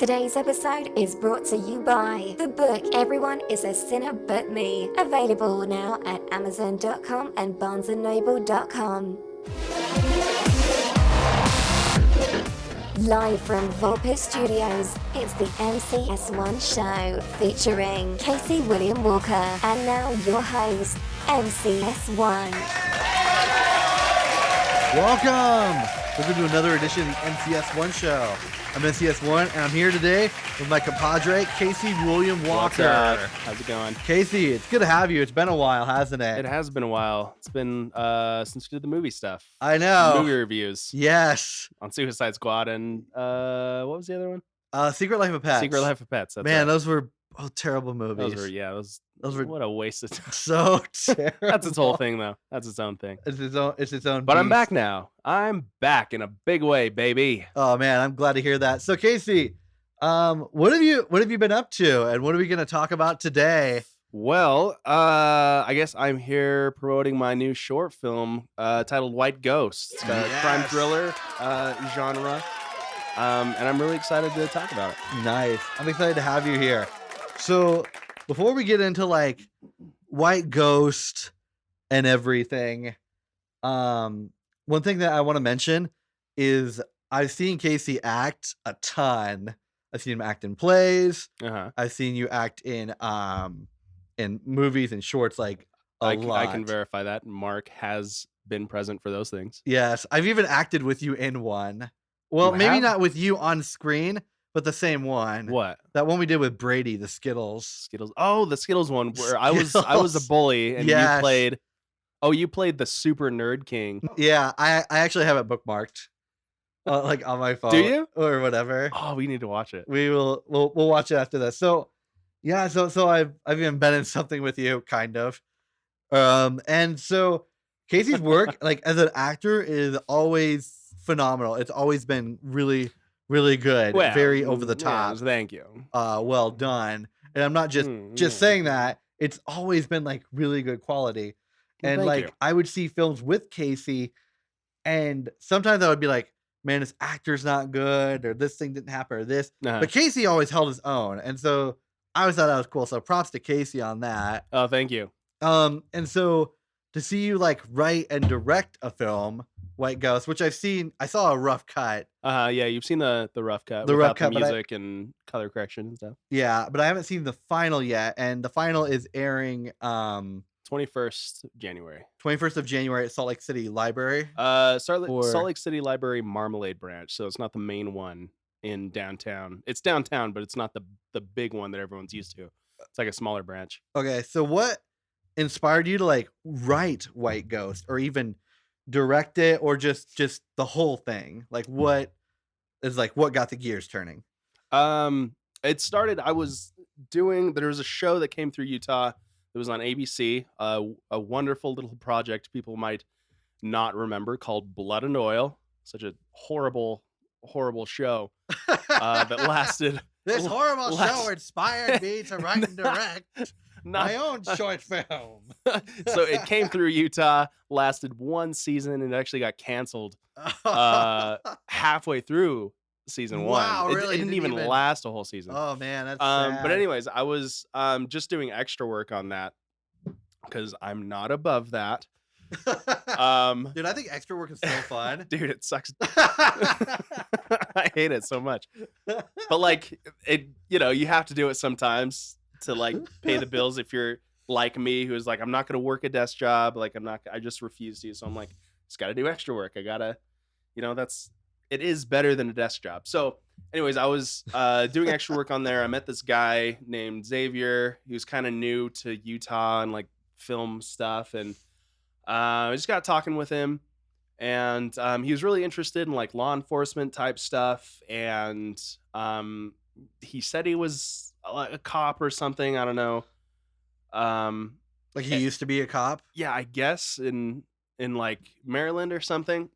Today's episode is brought to you by the book Everyone is a Sinner But Me, available now at Amazon.com and BarnesandNoble.com. Live from Volpe Studios, it's the MCS1 show featuring Casey William Walker, and now your host, MCS1. Welcome to another edition of MCS1 show. I'm MCS1, and I'm here today with my compadre, Casey William Walker. What's up? How's it going? Casey, it's good to have you. It's been a while, hasn't it? It has been a while. It's been since we did the movie stuff. I know. Movie reviews. Yes. On Suicide Squad and what was the other one? Secret Life of Pets. Secret Life of Pets. That's Man, right. those were terrible movies. Those were what a waste of time. So terrible. That's its whole thing, though. That's its own thing. It's its own. But I'm beast. back now. I'm back in a big way, baby. Oh man, I'm glad to hear that. So Casey, what have you been up to, and what are we going to talk about today? Well, I guess I'm here promoting my new short film titled White Ghost. It's a crime thriller genre, and I'm really excited to talk about it. Nice. I'm excited to have you here. So before we get into like White Ghost and everything, one thing that I want to mention is I've seen Casey act a ton. I've seen him act in plays. I've seen you act in movies and shorts like a lot. I can verify that. Mark has been present for those things. Yes. I've even acted with you in one. Well, maybe not with you on screen, but the same one. What? That one we did with Brady, the Skittles. Skittles. Oh, the Skittles one where I was a bully and Yes. you played the super nerd king. Yeah, I actually have it bookmarked. Like on my phone. Do you? Or whatever. Oh, we need to watch it. We'll watch it after this. So yeah, so I've even been in something with you, kind of. And so Casey's work, like as an actor, is always phenomenal. It's always been really, really good. Well, very over the top. Yes, thank you. Well done. And I'm not just saying that. It's always been like really good quality. And Thank like you. I would see films with Casey, and sometimes I would be like, man, this actor's not good, or this thing didn't happen, or this. Uh-huh. But Casey always held his own. And so I always thought that was cool. So props to Casey on that. Oh, thank you. And so to see you like write and direct a film, White Ghost, which I saw a rough cut. Yeah, you've seen the rough cut. The without rough cut, the but music and color correction and stuff. Yeah, but I haven't seen the final yet. And the final is airing 21st January. 21st of January at Salt Lake City Library. Salt Lake City Library Marmalade branch. So it's not the main one in downtown. It's downtown, but it's not the big one that everyone's used to. It's like a smaller branch. Okay, so what inspired you to like write White Ghost, or even direct it, or just the whole thing? Like what got the gears turning? It started, there was a show that came through Utah. It was on ABC, a wonderful little project people might not remember, called Blood and Oil. Such a horrible, horrible show that lasted. This horrible show inspired me to write and direct my own short film. So it came through Utah, lasted one season, and it actually got canceled halfway through season one. Wow, really? It didn't even last a whole season. Oh man, that's sad. But anyways, I was just doing extra work on that because I'm not above that. Dude, I think extra work is so fun. Dude, it sucks. I hate it so much. But like you have to do it sometimes to like pay the bills. If you're like me, who's like, I'm not going to work a desk job. Like I just refuse to. So I'm like, just got to do extra work. I gotta, it is better than a desk job. So anyways, I was doing extra work on there. I met this guy named Xavier. He was kind of new to Utah and like film stuff. And I just got talking with him, and he was really interested in like law enforcement type stuff. And he said he was a cop or something. I don't know. Like he used to be a cop? Yeah, I guess in like Maryland or something.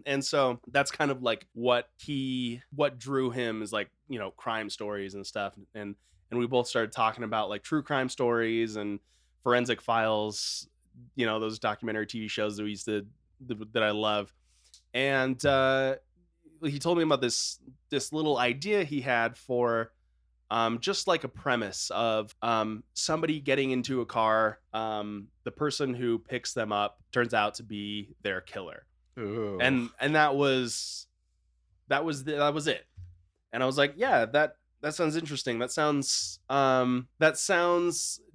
And so that's kind of like what drew him is like, crime stories and stuff. And we both started talking about like true crime stories and Forensic Files, those documentary TV shows that that I love. And he told me about this little idea he had for just like a premise of somebody getting into a car. The person who picks them up turns out to be their killer. Ooh. And that was it. And I was like, yeah, that sounds interesting. That sounds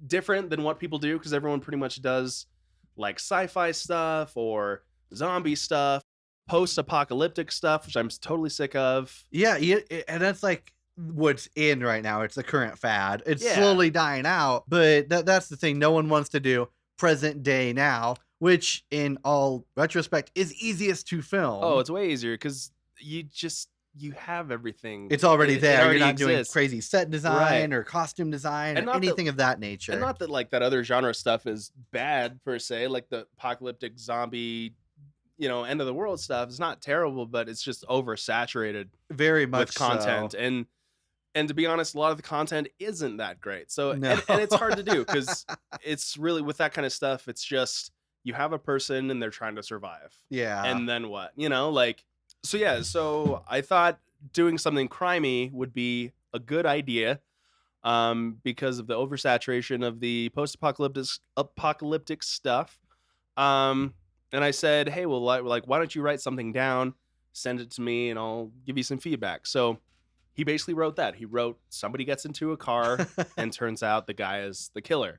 different than what people do, because everyone pretty much does like sci-fi stuff or zombie stuff, post-apocalyptic stuff, which I'm totally sick of. Yeah, and that's like what's in right now. It's the current fad. It's Yeah. slowly dying out, but that's the thing. No one wants to do present day now, which in all retrospect is easiest to film. Oh, it's way easier because you have everything. It's already there. already You're not doing exists. crazy set design or costume design And or not that- anything of that nature. And not that like that other genre stuff is bad per se, like the apocalyptic zombie, end of the world stuff is not terrible, but it's just oversaturated Very much with content. so. And to be honest, a lot of the content isn't that great. So No. and it's hard to do because it's really, with that kind of stuff, it's just you have a person and they're trying to survive. Yeah. And then what? So I thought doing something crimey would be a good idea, because of the oversaturation of the post-apocalyptic stuff. And I said, hey, well, like, why don't you write something down, send it to me, and I'll give you some feedback. So he basically wrote that. He wrote, somebody gets into a car and turns out the guy is the killer.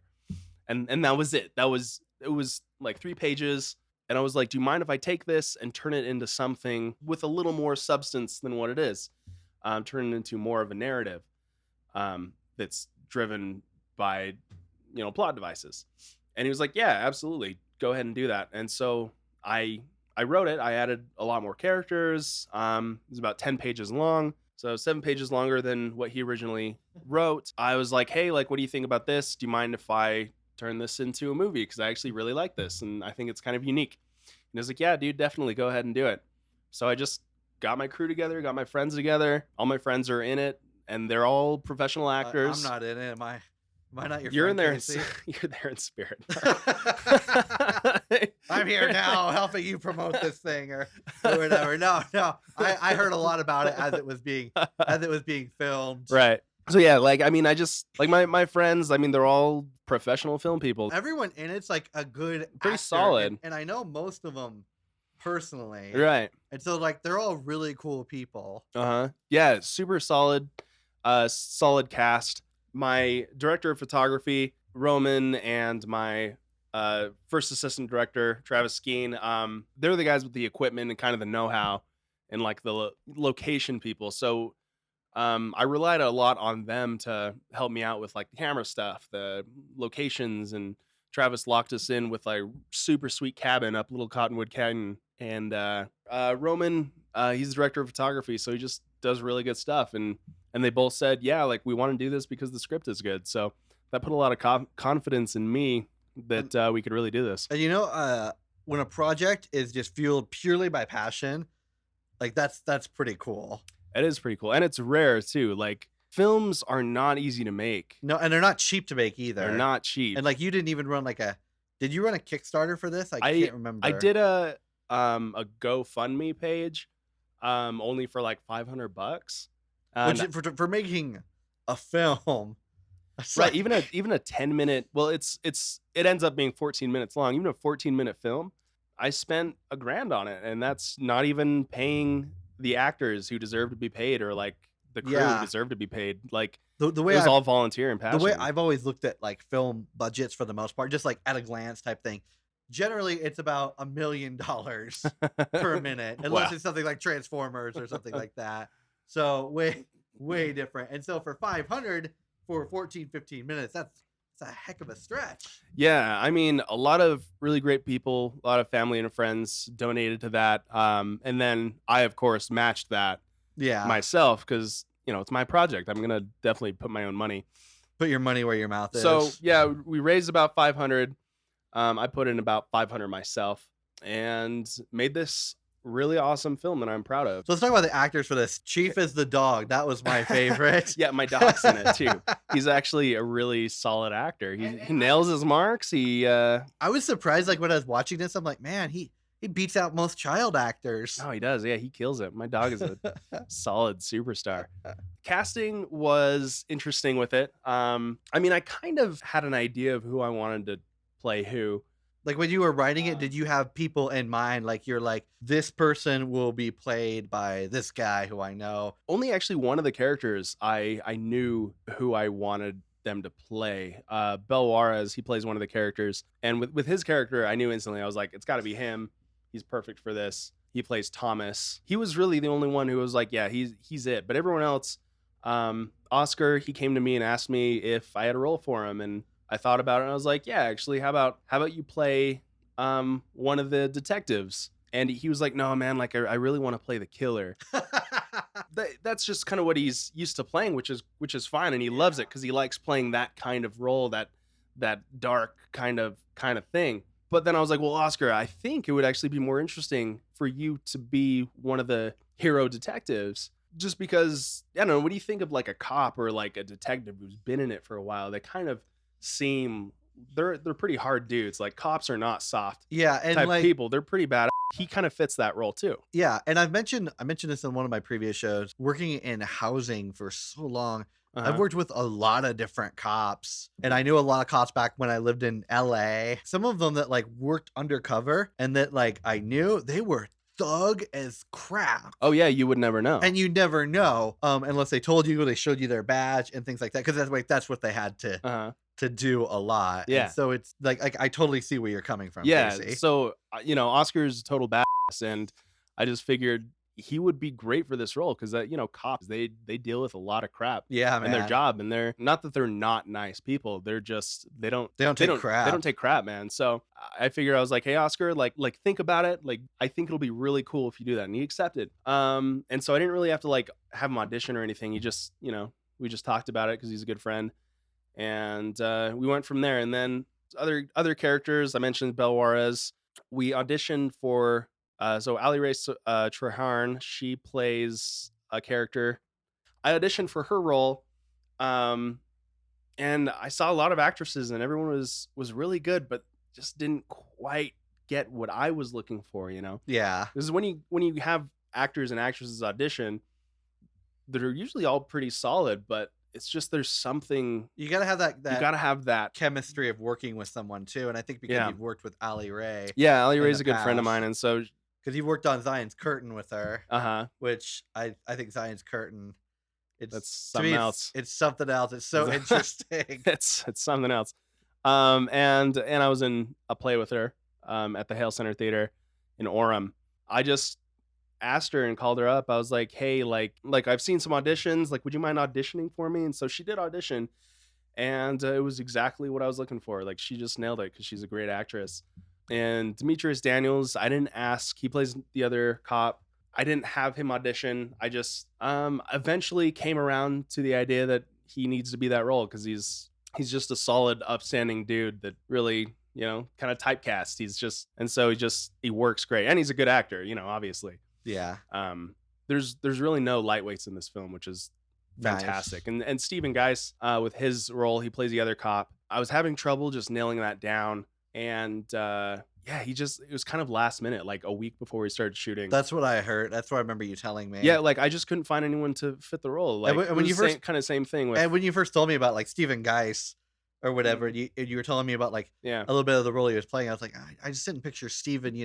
And that was it. It was like 3 pages. And I was like, do you mind if I take this and turn it into something with a little more substance than what it is? Turn it into more of a narrative that's driven by, plot devices. And he was like, yeah, absolutely. Go ahead and do that. And so I wrote it. I added a lot more characters. It was about 10 pages long. So 7 pages longer than what he originally wrote. I was like, hey, like, what do you think about this? Do you mind if I turn this into a movie? Because I actually really like this, and I think it's kind of unique. And I was like, yeah, dude, definitely go ahead and do it. So I just got my crew together, got my friends together. All my friends are in it, and they're all professional actors. I'm not in it. Am I not your You're friend, in there. Casey? You're there in spirit. I'm here now helping you promote this thing or whatever. No. I heard a lot about it as it was being filmed. Right. So yeah, like, I mean, I just like my friends, I mean, they're all professional film people. Everyone in it's like a good Pretty actor, solid. and I know most of them personally. Right. And so like they're all really cool people. Uh-huh. Yeah, super solid solid cast. My director of photography, Roman, and my first assistant director, Travis Skeen, they're the guys with the equipment and kind of the know-how and like the location people. So I relied a lot on them to help me out with like the camera stuff, the locations, and Travis locked us in with like super sweet cabin up Little Cottonwood Canyon. And Roman, he's the director of photography, so he just does really good stuff. And they both said, yeah, like, we want to do this because the script is good. So that put a lot of confidence in me that we could really do this. And when a project is just fueled purely by passion, like that's pretty cool. It is pretty cool. And it's rare too. Like, films are not easy to make. No, and they're not cheap to make either. They're not cheap. And like, you didn't even run did you run a Kickstarter for this? I can't remember. I did a GoFundMe page, only for like $500. Which, for making a film, right? Even a 10-minute. Well, it ends up being 14 minutes long. Even a 14-minute film, I spent $1,000 on it, and that's not even paying the actors who deserve to be paid, or like the crew who deserve to be paid. Like, the way it was all volunteer and passion. The way I've always looked at like film budgets for the most part, just like at a glance type thing. Generally, it's about $1 million per minute, unless it's something like Transformers or something like that. So way different. And so for 500 for 15 minutes, that's a heck of a stretch. Yeah, I mean, a lot of really great people, a lot of family and friends donated to that. And then I, of course, matched that myself because, it's my project. I'm going to definitely put my own money. Put your money where your mouth is. So, yeah, we raised about 500. I put in about 500 myself and made this really awesome film that I'm proud of. So let's talk about the actors for this. Chief is the dog. That was my favorite. Yeah, my dog's in it too. He's actually a really solid actor. He nails his marks. I was surprised, like when I was watching this, I'm like, man, he he beats out most child actors. Oh, he does. Yeah, he kills it. My dog is a solid superstar. Casting was interesting with it. I mean, I kind of had an idea of who I wanted to play who. Like when you were writing it, did you have people in mind? Like you're like, this person will be played by this guy who I know. Only actually one of the characters I knew who I wanted them to play. Bel Juarez, he plays one of the characters, and with his character, I knew instantly. I was like, it's got to be him. He's perfect for this. He plays Thomas. He was really the only one who was like, yeah, he's it. But everyone else, Oscar, he came to me and asked me if I had a role for him, and I thought about it, and I was like, yeah, actually, how about you play one of the detectives? And he was like, no, man, like I really want to play the killer. That's just kind of what he's used to playing, which is fine, and he loves it because he likes playing that kind of role, that dark kind of thing. But then I was like, well, Oscar, I think it would actually be more interesting for you to be one of the hero detectives. Just because, I don't know, what do you think of like a cop or like a detective who's been in it for a while? They kind of seem, they're pretty hard dudes. Like cops are not soft and type like people. They're pretty bad. He kind of fits that role too. Yeah, and I mentioned this in one of my previous shows. Working in housing for so long, I've worked with a lot of different cops, and I knew a lot of cops back when I lived in LA. Some of them that like worked undercover and that like I knew they were thug as crap. Oh yeah, you would never know. And you never know unless they told you or they showed you their badge and things like that, because that's what they had to do a lot. Yeah. And so it's like I totally see where you're coming from. Yeah. Casey. So Oscar's a total badass, and I just figured he would be great for this role because cops they deal with a lot of crap in their job, and they're not that they're not nice people. They're just they don't take crap. They don't take crap, man. So I figured, I was like, hey Oscar, like think about it. Like I think it'll be really cool if you do that, and he accepted. And so I didn't really have to like have him audition or anything. He just we just talked about it because he's a good friend, and we went from there. And then other characters, I mentioned Bel Juarez. We auditioned for so Ali Ray Treharne, she plays a character. I auditioned for her role, and I saw a lot of actresses, and everyone was really good, but just didn't quite get what I was looking for. Yeah. This is when you have actors and actresses audition, that are usually all pretty solid, but it's just there's something you gotta have that you gotta have that chemistry of working with someone too. And I think because you've worked with Ali Ray. Yeah, Ali Ray's a good friend of mine, and so because you've worked on Zion's Curtain with her, which I think Zion's Curtain, that's something else. It's something else. It's so interesting. It's something else. And I was in a play with her at the Hale Center Theater in Orem. I just asked her and called her up. I was like, hey, like I've seen some auditions. Like, would you mind auditioning for me? And so she did audition, and it was exactly what I was looking for. Like, she just nailed it because she's a great actress. And Demetrius Daniels, I didn't ask. He plays the other cop. I didn't have him audition. I just eventually came around to the idea that he needs to be that role because he's just a solid, upstanding dude that really, kind of typecast. And so he works great, and he's a good actor, obviously. Yeah. There's really no lightweights in this film, which is fantastic. Nice. And Stephen Geis, with his role, he plays the other cop. I was having trouble just nailing that down. And it was kind of last minute, like a week before we started shooting. That's what I heard. That's what I remember you telling me. Yeah, like I just couldn't find anyone to fit the role. Like and when you first same thing. And when you first told me about like Stephen Geis or whatever, you were telling me about like a little bit of the role he was playing. I was like, I just didn't picture Stephen,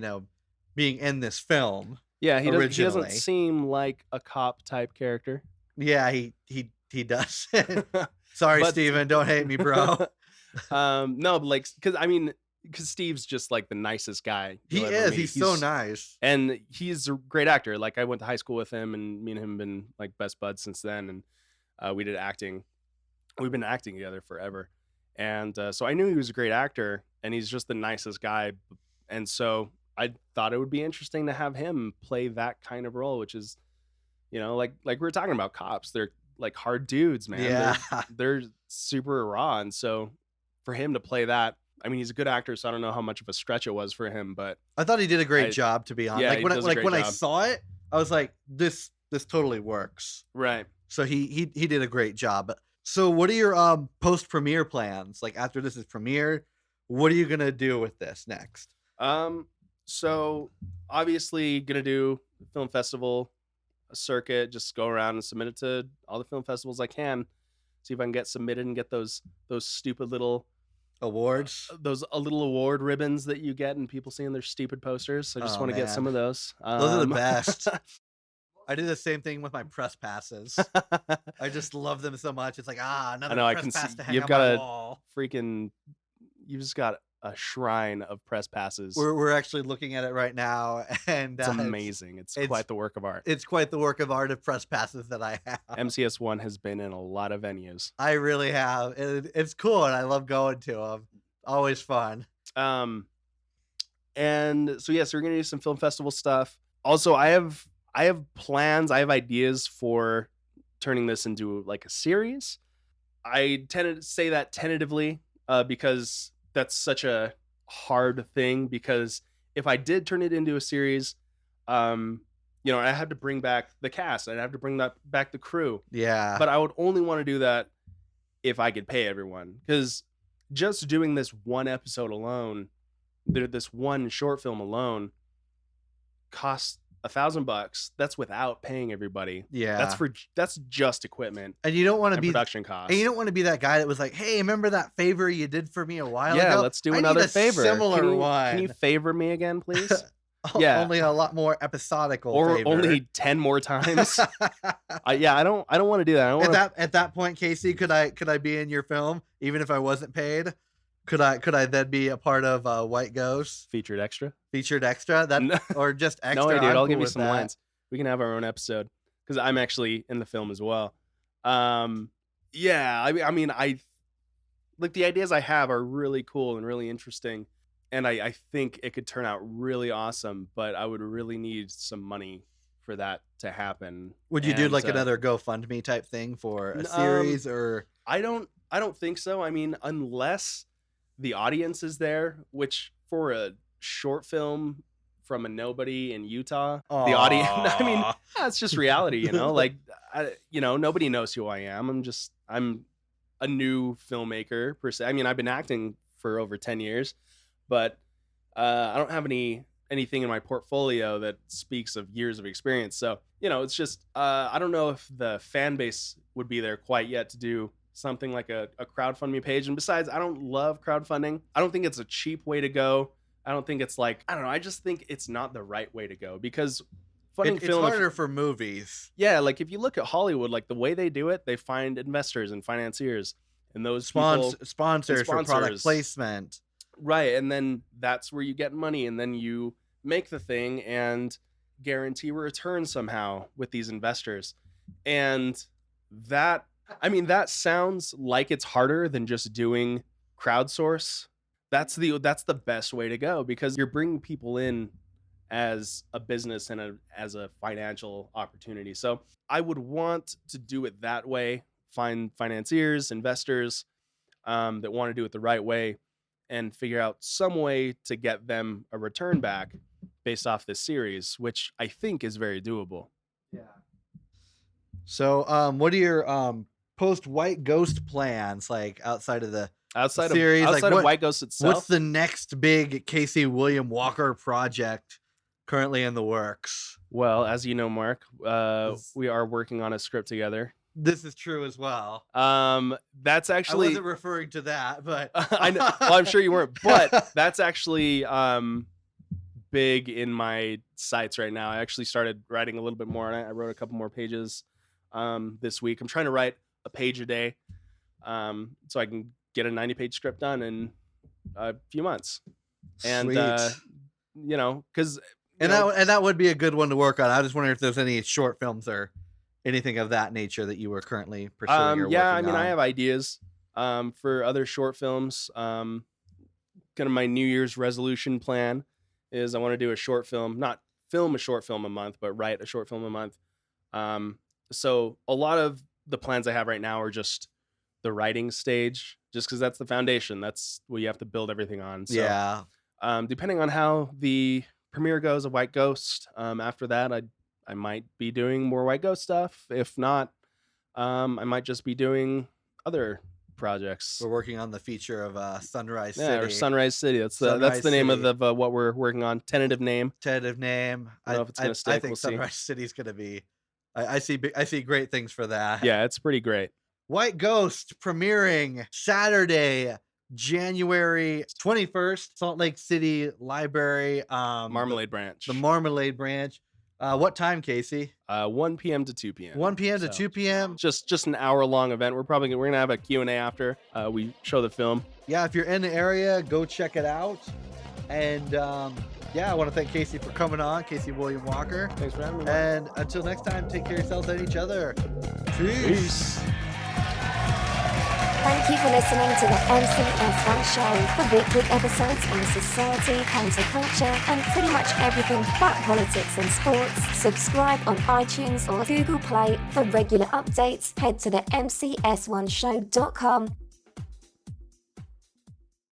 being in this film. Yeah, he doesn't seem like a cop type character. Yeah, he does. Sorry, Stephen, don't hate me, bro. No, but like, because Steve's just like the nicest guy. He is. He's so nice, and he's a great actor. Like I went to high school with him, and me and him have been like best buds since then. And we did acting. We've been acting together forever, and so I knew he was a great actor, and he's just the nicest guy. And so I thought it would be interesting to have him play that kind of role, which is, like we were talking about cops. They're like hard dudes, man. Yeah, they're super raw, and so for him to play that. I mean, he's a good actor, so I don't know how much of a stretch it was for him, but I thought he did a great job, to be honest. Yeah, when I saw it, I was like, this totally works. Right. So he did a great job. So what are your post premiere plans? Like after this is premiere, what are you gonna do with this next? So obviously gonna do the film festival circuit, just go around and submit it to all the film festivals I can. See if I can get submitted and get those stupid little Awards. those little award ribbons that you get and people seeing their stupid posters. So I just want to get some Man. of those. Those are the best. I do the same thing with my press passes. I just love them so much. It's like, another I know, I press can pass see to hang you've on got my a wall. freaking you just got a shrine of press passes. We're actually looking at it right now, and It's amazing. It's quite the work of art. It's quite the work of art of press passes that I have. MCS1 has been in a lot of venues. I really have. It's cool, and I love going to them. Always fun. And so yes, we're gonna do some film festival stuff. Also, I have plans. I have ideas for turning this into like a series. I tend to say that tentatively because that's such a hard thing. Because if I did turn it into a series, I have to bring back the cast. I'd have to bring back the crew. Yeah. But I would only want to do that if I could pay everyone. Because just doing this one episode alone, this one short film alone, costs $1,000. That's without paying everybody. Yeah. That's just equipment. And you don't want to be production costs. And you don't want to be that guy that was like, "Hey, remember that favor you did for me a while ago? Yeah, let's do another favor. Similar one. Can you favor me again, please? Yeah. Only a lot more episodical or favor. only 10 more times. I don't want to do that. At that point, Casey, could I be in your film even if I wasn't paid? Could I then be a part of White Ghost featured extra? Or just extra? No, dude, I'm I'll cool give you with some that. lines. We can have our own episode because I'm actually in the film as well. Yeah, I mean, I like the ideas I have are really cool and really interesting, and I think it could turn out really awesome. But I would really need some money for that to happen. Would you do like another GoFundMe type thing for a series, or? I don't think so. I mean, unless the audience is there, which for a short film from a nobody in Utah, the audience, I mean, that's just reality, like, nobody knows who I am. I'm a new filmmaker per se. I mean, I've been acting for over 10 years, but I don't have anything in my portfolio that speaks of years of experience. So, it's just, I don't know if the fan base would be there quite yet to do something like a crowdfunding page. And besides, I don't love crowdfunding. I don't think it's a cheap way to go. I don't think it's like, I don't know. I just think it's not the right way to go because funding film. It's harder for movies. Yeah. Like if you look at Hollywood, like the way they do it, they find investors and financiers and those sponsors for product placement. Right. And then that's where you get money. And then you make the thing and guarantee a return somehow with these investors. And that sounds like it's harder than just doing crowdsource. That's the best way to go because you're bringing people in as a business and as a financial opportunity. So I would want to do it that way, find financiers, investors that want to do it the right way and figure out some way to get them a return back based off this series, which I think is very doable. Yeah. So what are your post White Ghost plans like outside of the series? Outside of White Ghost itself? What's the next big Casey William Walker project currently in the works? Well, as you know, Mark, we are working on a script together. This is true as well. That's actually... I wasn't referring to that, but... I know. Well, I'm sure you weren't, but that's actually big in my sights right now. I actually started writing a little bit more on it. I wrote a couple more pages this week. I'm trying to write a page a day so I can get a 90-page script done in a few months. And because that would be a good one to work on. I was just wondering if there's any short films or anything of that nature that you were currently pursuing or working on. I have ideas for other short films. Kind of my New Year's resolution plan is I want to do a short film, not film a short film a month, but write a short film a month. So a lot of the plans I have right now are just the writing stage, just because that's the foundation. That's what you have to build everything on. So, yeah. Depending on how the premiere goes of White Ghost, after that, I might be doing more White Ghost stuff. If not, I might just be doing other projects. We're working on the feature of Sunrise City. Yeah, or Sunrise City. That's Sunrise the name City. of what we're working on. Tentative name. Tentative name. I don't know if it's gonna stick. I think We'll see. Sunrise City's gonna be. I see great things for that. Yeah, it's pretty great. White Ghost premiering Saturday, January 21st, Salt Lake City Library. Marmalade Branch. The Marmalade Branch. What time, Casey? 1 p.m. to 2 p.m. 1 p.m. to So, 2 p.m. Just an hour long event. We're gonna have a Q&A after we show the film. Yeah, if you're in the area, go check it out. And yeah, I want to thank Casey for coming on, Casey William Walker. Thanks for having me. And until next time, take care of yourselves and each other. Peace. Thank you for listening to the MCS1 show. For weekly episodes on society, counterculture, and pretty much everything but politics and sports, subscribe on iTunes or Google Play. For regular updates, head to the MCS1show.com